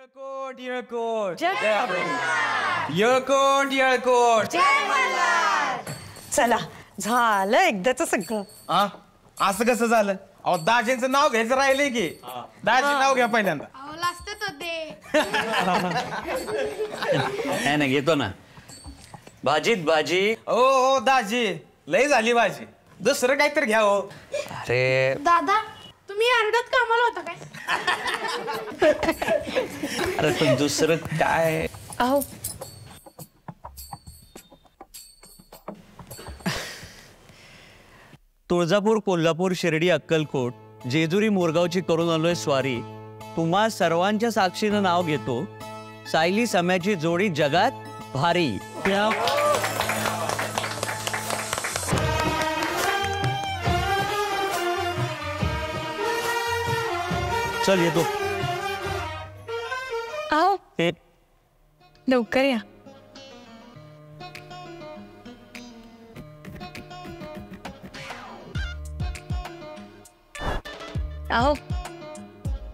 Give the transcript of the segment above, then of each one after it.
येळकोट येळकोट येळकोट येळकोट. चला झालं एकदाच सगळं. हा असं कसं झालं? अहो दाजींचं नाव घ्यायचं राहिलंय की. दाजी नाव घ्या पहिल्यांदा. नाही नाही घेतो ना. भाजीत भाजी. ओ दाजी लय झाली भाजी. दुसरं काहीतरी घ्या हो. अरे दादा तुम्ही अर्ध्यात कामाला होता काय? अरे पण दुसरं काय. अहो तुळजापूर, कोल्हापूर, शिर्डी, अक्कलकोट, जेजुरी, मोरगावची करून आलोय स्वारी. तुम्हा सर्वांच्या साक्षीनं नाव घेतो, सायली सम्याची जोडी जगात भारी. चल येतो. अहो हे लवकर या. अहो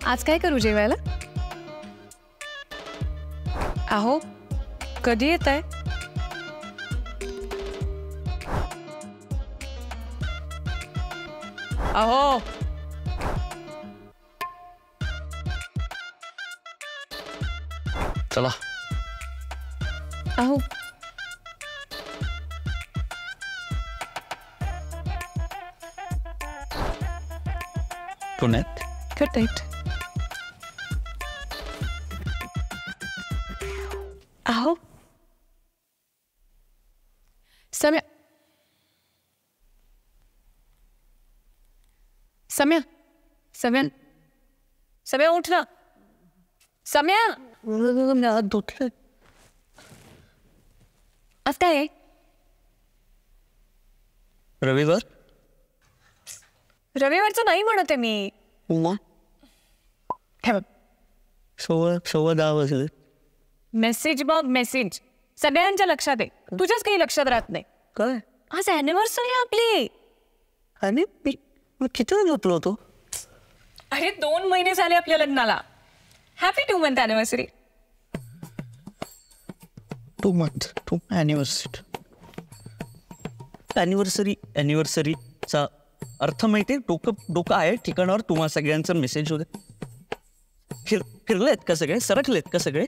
आज काय करू जेवायला? अहो कधी येत आहे? अहो चला. अहो पुण्यात गुड नाईट. अहो सम्या सम्या सम्या सम्या उठ ना. सम्या धुतलं. आज काय आहे? रविवार. रविवारचं नाही म्हणत आहे मी. ठेव. 10:15 वाजले. मेसेज बघ मेसेज. सगळ्यांच्या लक्षात आहे, तुझ्याच काही लक्षात राहत नाही. काय आज अॅनिव्हर्सरी आपली. आणि मी किती वेळ झोपलो होतो? अरे 2 महिने झाले आपल्या लग्नाला. Happy 2 month anniversary. 2 मंथ 2 अॅनिव्हर्सरीचा अर्थ माहिती आहे? डोकं आहे ठिकाणावर. तुम्हाला सगळ्यांचा मेसेज होते. फिरलेत का सगळे? सरकलेत का सगळे?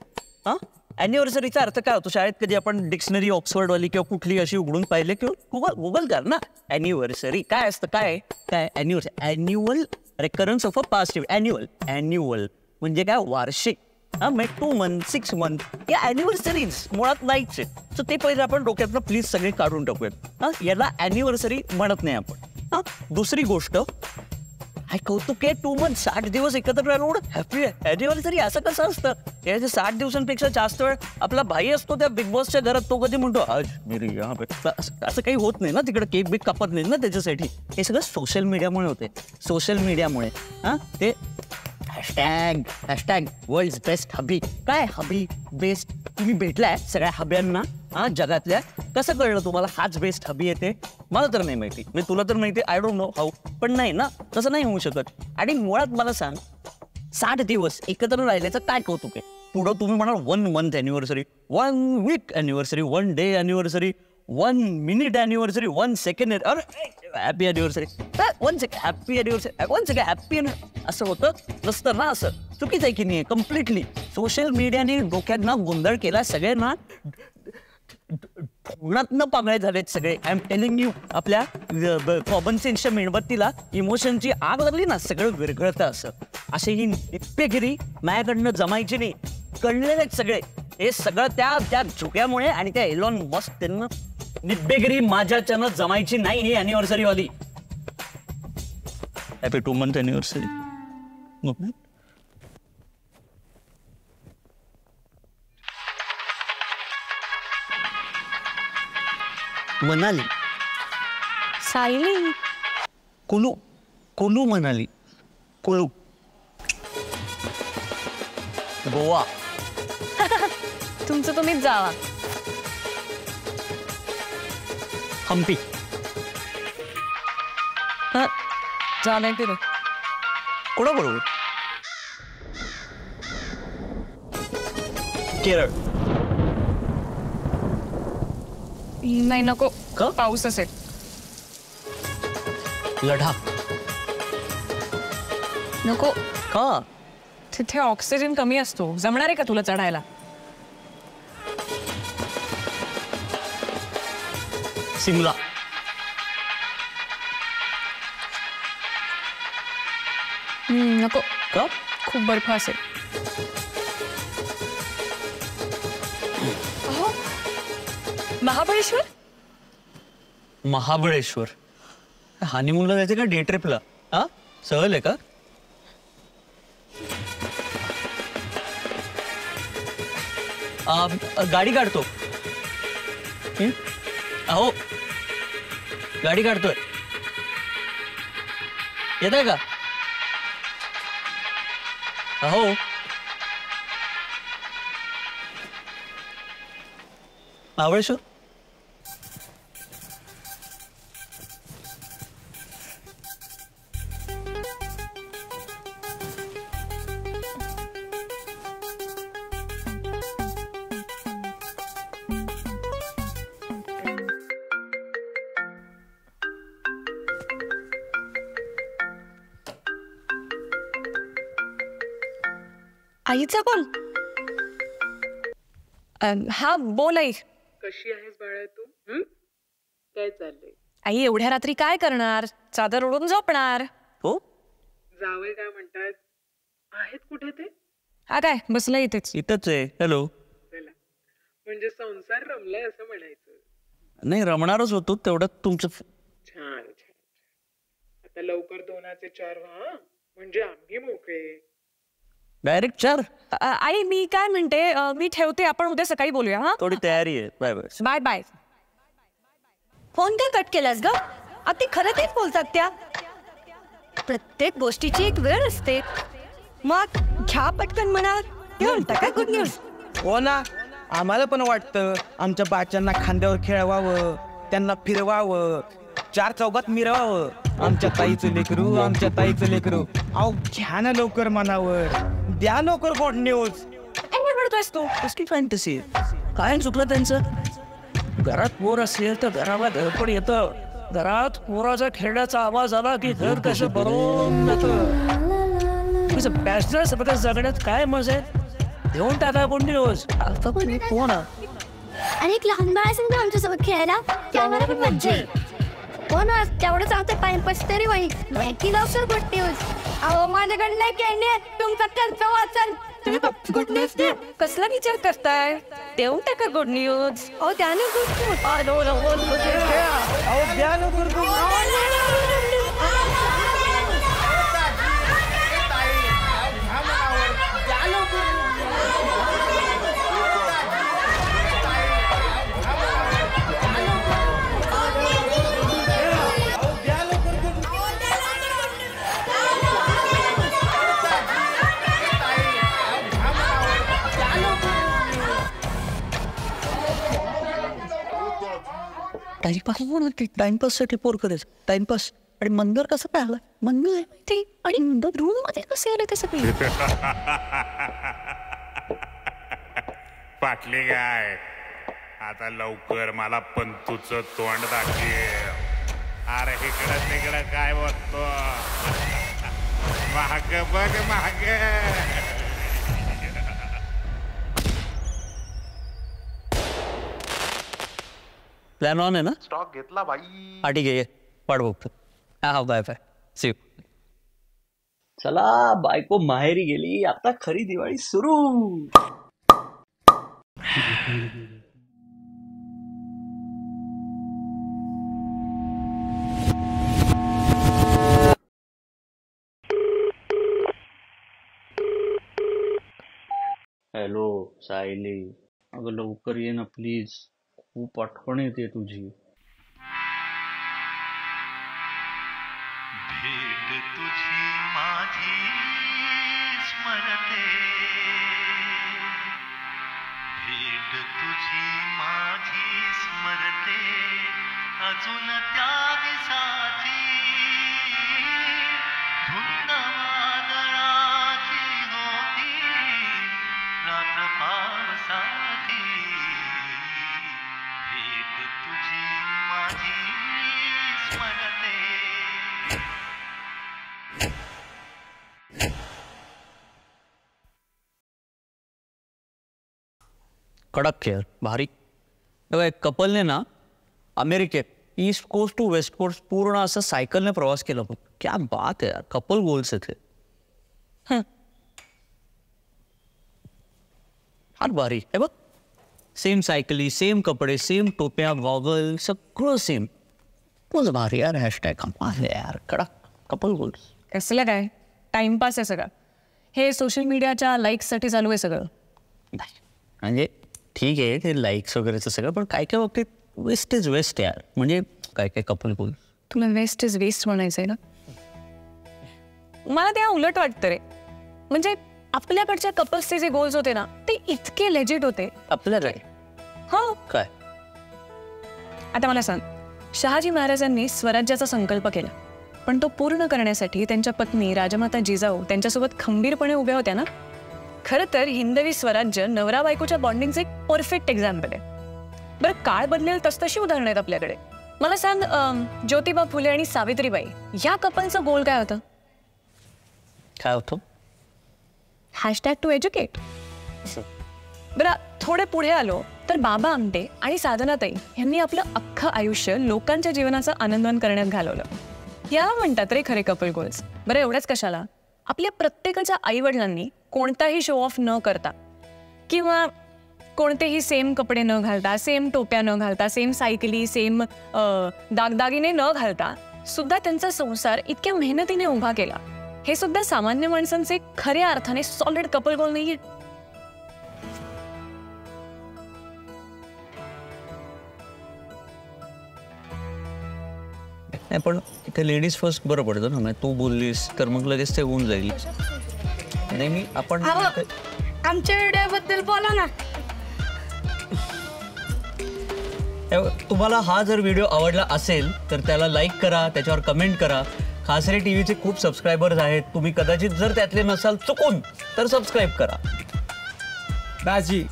हा अॅनिव्हर्सरीचा अर्थ काय होतो? शाळेत कधी आपण डिक्शनरी ऑक्सफर्डवाली किंवा कुठली अशी उघडून पाहिले किंवा गुगल कर ना. अॅनिव्हर्सरी काय असतं? काय काय annual recurrence of a past. Annual म्हणजे काय? वार्षिक. हा मग 2 मंथ 6 मंथ या अॅनिव्हर्सरीज मुळात नाहीच आहेत. सो ते पहिले आपण डोक्यातनं प्लीज सगळे काढून टाकूयात. हा याला अॅनिव्हर्सरी म्हणत नाही आपण. हा दुसरी गोष्ट, हाय कौतुक आहे 2 मंथ 60 दिवस एकत्र राहून हॅपी अॅनिव्हर्सरी असं कसं असतं? याचे 60 दिवसांपेक्षा जास्त वेळ आपला भाई असतो त्या बिग बॉसच्या घरात. तो कधी म्हणतो आज मेरी यहाँ पे. असं काही होत नाही ना तिकडे. केक बिक कापत नाही ना त्याच्यासाठी. हे सगळं सोशल मीडियामुळे होते. सोशल मीडियामुळे हां ते हॅशटॅग वर्ल्ड बेस्ट हबी. काय हबी बेस्ट? तुम्ही भेटलाय सगळ्या हब्यांना हा जगातल्या. कसं कळलं तुम्हाला हाच बेस्ट हबी येते? मला तर नाही माहिती. मी तुला तर माहिती. I don't know how. पण नाही ना, तसं नाही होऊ शकत. आणि मुळात मला सांग 60 दिवस एकत्र राहिल्याचं काय कौतुक आहे? पुढं तुम्ही म्हणाल 1 month anniversary, 1 week anniversary, 1 day anniversary, 1 minute anniversary, 1 second. अरे happy anniversary. 1 second happy anniversary, 1 second happy. असं होतं नसतं ना. असं चुकीचं आहे की नाही? कम्प्लिटली सोशल मीडियाने डोक्यांना गोंधळ केला. सगळ्यांना न पागळे झालेत सगळे. I am telling you. आपल्या कॉमन सेन्सच्या मेणबत्तीला इमोशनची आग लागली ना, सगळं विरघळतं. असे ही निप्पेगिरी माझ्याकडनं जमायची नाही. कळलेलेच सगळे. हे सगळं त्या झुक्यामुळे आणि त्या एलॉन मस्क त्यांना निप्पेगिरी माझ्याच्यानं जमायची नाही. ही अॅनिव्हर्सरी वाली. Happy 2 month anniversary. Manali Sayali. Kullu Manali. Kullu Goa. तुमचं तुम्हीच जावा. हम्पी. जा नाही ते. कोणाबरोबर? केरळ. नाही नको. का? पाऊस असेल. लडाख. नको. का? तिथे ऑक्सिजन कमी असतो. जमणार आहे का तुला चढायला? सिमला. नको. का? खूप बर्फ असेल. अहो, महाबळेश्वर. महाबळेश्वर. हनीमूनला जायचं का डे ट्रिपला? हा, सहल आहे का? गाडी काढतो. अहो, गाडी काढतोय. येत आहे का? अहो, महाबळेश्वर. आईचा कॉल. हा बोल आई. कशी आहेस बाळा तू? काय चाललंय? आई एवढ्या रात्री काय करणार? चादर ओढून झोपणार. हो, जावई काय म्हणतात? आहेत कुठे ते? हा काय बसलं इथेच. इथंच आहे. हॅलो. चला, म्हणजे संसार रमलाय असं म्हणायचं. नाही, रमणारच होतो तेवढ्यात तुमचं. छान छान. आता लवकर 2चे 4 व्हा, म्हणजे आम्ही मोकळे. डायरेक्ट 4. आई मी काय म्हणते, मी ठेवते. आपण उद्या सकाळी बोलूया. हा, थोडी तयारी आहे. Bye bye. Bye bye. Phone काय कट केलास ग? अति खरं तेच बोलतात त्या. प्रत्येक गोष्टीची एक वेळ असते. मग घ्या पटकन म्हणा. घेऊन टाका गुड न्यूज. हो ना, आम्हाला पण वाटतं आमच्या बाच्यांना खांद्यावर खेळवावं, त्यांना फिरवावं, 4 चौघात मिरवावं. आमच्या ताईचं लेकरू, आमच्या ताईचं लेकरू. अहो घ्या ना लवकर मनावर. द्या लवकर गुड न्यूज. काय म्हणतोयस तू? कसली फॅन्टसी? काय चुकलं त्यांचं? घरात पोर असेल तर घराला धडपड येतं. घरात पोराचा खेळण्याचा आवाज आला की घर कसं भरून जातं. बॅचलर्स जगण्यात काय मजा आहे? देऊन टाका गुड न्यूज. आता पण कोण? आणि एक लहान बाळ असेल ना आमच्यासोबत खेळायला, त्यावर पण मज्जा येईल. हो ना, तेवढं चालतं टाइमपास तरी होईल. की लवकर गुड न्यूज. अहो माझ्याकडे नाही कॅन्डी, तुमचा खर्च वाचन. गुड न्यूज दे. कसला विचार करताय? देऊन टाका गुड न्यूज. अहो त्याने गुड न्यूज. अहो द्या लवकर good news. टाइमपाससाठी पोर करायचं. टाइमपास. आणि मंदर कसं काय आला? मंदर ते आणि मंदर रूम मध्ये कसे आले ते सगळे? पाटली काय आता लवकर मला पंतूचं तोंड दाखव. अरे इकडं तिकडं काय बघतो? महाग बघ महाग. प्लॅन ऑन आहे ना? स्टॉक घेतला भाई. हा ठीक आहे. वाट बघतो. हा बाय बाय. C you. चला, बायको माहेरी गेली. आता खरी दिवाळी सुरू. हॅलो सायली, अगं लवकर ये ना प्लीज. खूप आठवण येते तुझी. भेट तुझी माझी स्मरते, भेट तुझी माझी स्मरते, अजून त्या दिसाची धुंद वादळाची होती रात्र पावसा कडक यार, भारी. बघा एक कपलने ना अमेरिकेत east coast to west coast पूर्ण असं सायकलने प्रवास केला बघ. क्या बात आहे यार, कपल गोल्स आहेत हे. फार भारी आहे बघ. सेम सायकली, सेम कपडे, सेम टोप्या, गॉगल, सगळं सेम. खूपच भारी यार. हॅशटॅग यार कडक कपल गोल्स. कसलं काय टाइमपास आहे सगळं. हे सोशल मीडियाच्या लाईक्ससाठी चालू आहे सगळं. नाही म्हणजे ठीक आहे ते लाईक्स वगैरेचं सगळं, पण काय काय बाबतीत वेस्ट इज वेस्ट यार. म्हणजे काय काय कपल गोल्स. तुला वेस्ट इज वेस्ट म्हणायचं आहे ना. मला त्या उलट वाटतं रे. म्हणजे आपल्याकडच्या कपल्सचे जे गोल्स होते ना ते इतके लेजिट होते. आपल्या काय हो काय आता मला सांग, शहाजी महाराजांनी स्वराज्याचा संकल्प केला, पण तो पूर्ण करण्यासाठी त्यांच्या पत्नी राजमाता जिजाऊ त्यांच्यासोबत खंबीरपणे उभ्या होत्या ना. खरं तर हिंदवी स्वराज्य नवरा बायकोच्या बॉन्डिंगचं एक परफेक्ट एक्झाम्पल आहे. बरं काळ बदलेल तसतशी उदाहरणं आहेत आपल्याकडे. मला सांग, ज्योतिबा फुले आणि सावित्रीबाई या कपलचं गोल काय होतं? काय होतं? Hashtag to educate. बरं थोडे पुढे आलो तर बाबा आमटे आणि साधनाताई यांनी आपलं अख्खं आयुष्य लोकांच्या जीवनाचा आनंदवन करण्यात घालवलं. या म्हणतात रे खरे कपल गोल्स. बरं एवढंच कशाला, आपल्या प्रत्येकाच्या आईवडिलांनी कोणताही शो ऑफ न करता किंवा कोणतेही सेम कपडे न घालता, सेम टोप्या न घालता, सेम सायकली, सेम दागदागिने न घालता सुद्धा त्यांचा संसार इतक्या मेहनतीने उभा केला. हे सुद्धा सामान्य माणसांचे खऱ्या अर्थाने सॉलिड कपल गोल नाहीये. नाही पण इथे लेडीज फर्स्ट बरं पडतं ना. तू बोललीस तर मग लगेच ते होऊन जाईल. नाही मी आपण आमच्या व्हिडिओबद्दल बोला ना. तुम्हाला हा जर व्हिडिओ आवडला असेल तर त्याला लाईक करा, त्याच्यावर कमेंट करा. खासरे टीव्हीचे खूप सबस्क्रायबर्स आहेत. तुम्ही कदाचित जर त्यातले नसाल चुकून तर सबस्क्राईब करा. दाजी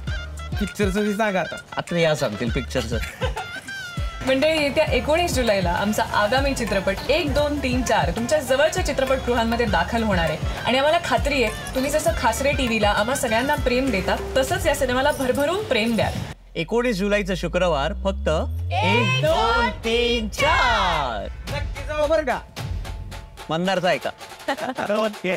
पिक्चरचं सांगा आता. आता या सांगतील पिक्चरचं. म्हणजे येत्या 19 जुलैला आमचा आगामी चित्रपट 1, 2, 3, 4 तुमच्या जवळच्या चित्रपटगृहांमध्ये दाखल होणार आहे. आणि आम्हाला खात्री आहे तुम्ही जसं खासरे टीव्हीला आम्हा सगळ्यांना प्रेम देता तसंच या सिनेमाला भरभरून प्रेम द्याल. 19 जुलैचं शुक्रवार फक्त 1, 2, 3, 4 नक्की जाऊ बरं का. मंदारचा ऐका. ओके.